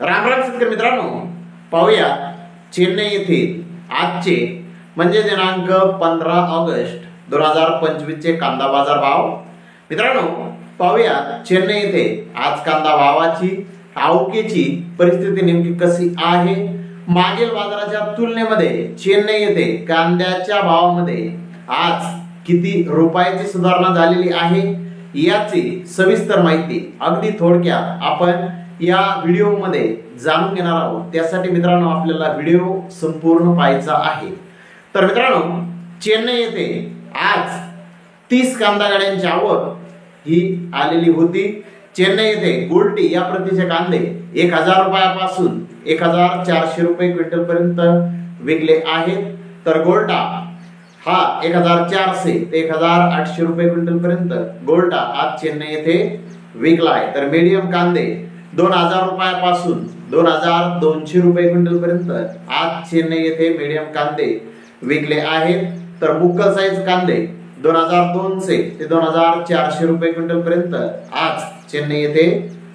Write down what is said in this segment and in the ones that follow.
राम राम शेतकरी मित्रांनो, पाहूया चेन्नई येथे आजचे म्हणजे दिनांक 15 ऑगस्ट 2025 चे कांदा बाजार भाव। मित्रांनो पाहूया चेन्नई येथे आज कांदा भावाची आवकेची परिस्थिती नेमकी कशी आहे। मागील बाजाराच्या तुलनेमध्ये चेन्नई येथे कांद्याच्या भावामध्ये आज किती रुपयाची सुधारणा झालेली आहे याची सविस्तर माहिती अगदी थोडक्यात आपण या व्हिडिओ मध्ये जाणून घेणार आहोत। त्यासाठी मित्रांनो आपल्याला व्हिडिओ संपूर्ण पाहायचा आहे। तर मित्रांनो चेन्नई येथे आज 30 कांदा गाड्यांची आवक ही आलेली होती। चेन्नई येथे गोल्टी या प्रतीचे कांदे 1000 रुपयापासून 1400 रुपये क्विंटल पर्यंत विकले आहेत। तर गोल्टा हा 1400 ते 1800 रुपये क्विंटल पर्यंत गोल्टा आज चेन्नई येथे विकला आहे। तर मीडियम कांदे 2000 रुपयापासून 2200 रुपये क्विंटल पर्यंत आज चेन्नई येथे मीडियम कांदे विकले आहेत। तर बुक्कल साइज कांदे 2200 ते 2400 रुपये क्विंटल पर्यंत आज चेन्नई येथे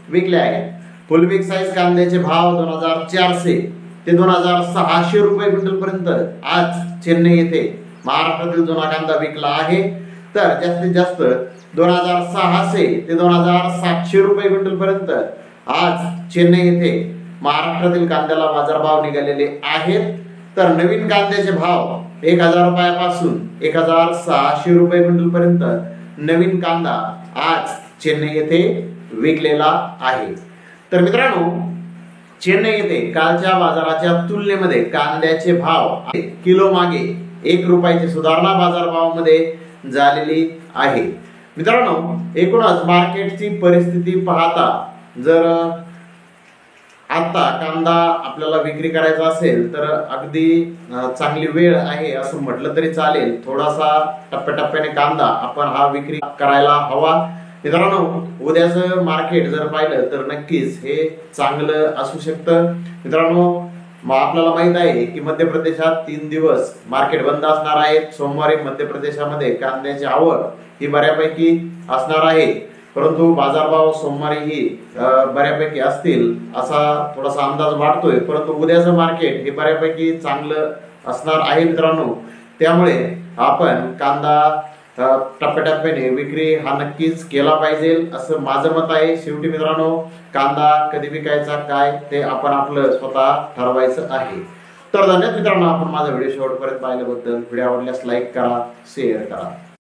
विकले आहेत। फुल बिग साइज कांद्याचे भाव 2400 ते 2600 रुपये क्विंटल पर्यंत आज चेन्नई येथे महाराष्ट्रातील जुना कांदा विकला आहे। तर जास्तीत जास्त 2600 ते 2700 रुपये क्विंटल पर्यंत आज चेन्नई येथे महाराष्ट्रातील कांद्याला बाजारभाव निघालेले आहेत। तर नवीन कांद्याचे भाव 1000 रुपयापासून 1600 रुपये क्विंटल पर्यंत नवीन कांदा आज चेन्नई येथे विकलेला आहे। तर मित्रांनो चेन्नई येथे कालच्या बाजाराच्या तुलनेमध्ये कांद्याचे भाव किलो मागे 1 रुपयाची सुधारणा बाजारभावामध्ये झालेली आहे। मित्रांनो एकूणच मार्केटची परिस्थिती पाहता जर आता कांदा आपल्याला विक्री करायचा असेल तर अगदी चांगली वेळ आहे असं म्हटलं तरी चालेल। थोडासा टप्प्याटप्प्याने कांदा आपण हा विक्री करायला हवा। मित्रांनो उद्याचं मार्केट जर पाहिलं तर नक्कीच हे चांगलं असू शकतं। मित्रांनो आपल्याला माहित आहे की मध्य प्रदेशात 3 दिवस मार्केट बंद असणार आहे। सोमवारी मध्य प्रदेशामध्ये कांद्याची आवक ही बऱ्यापैकी असणार आहे, परंतु बाजारभाव सोमवारीही बऱ्यापैकी असतील असा थोडासा अंदाज वाटतोय। परंतु उद्याचं मार्केट हे बऱ्यापैकी चांगलं असणार आहे मित्रांनो। त्यामुळे आपण कांदा टप्प्याटप्प्याने विक्री हा नक्कीच केला पाहिजे असं माझं मत आहे। शेवटी मित्रांनो कांदा कधी विकायचा काय ते आपण आपलं स्वतः ठरवायचं आहे। तर धन्यवाद मित्रांनो, आपण माझा व्हिडिओ शेवटपर्यंत पाहिल्याबद्दल। व्हिडिओ आवडल्यास लाईक करा, शेअर करा।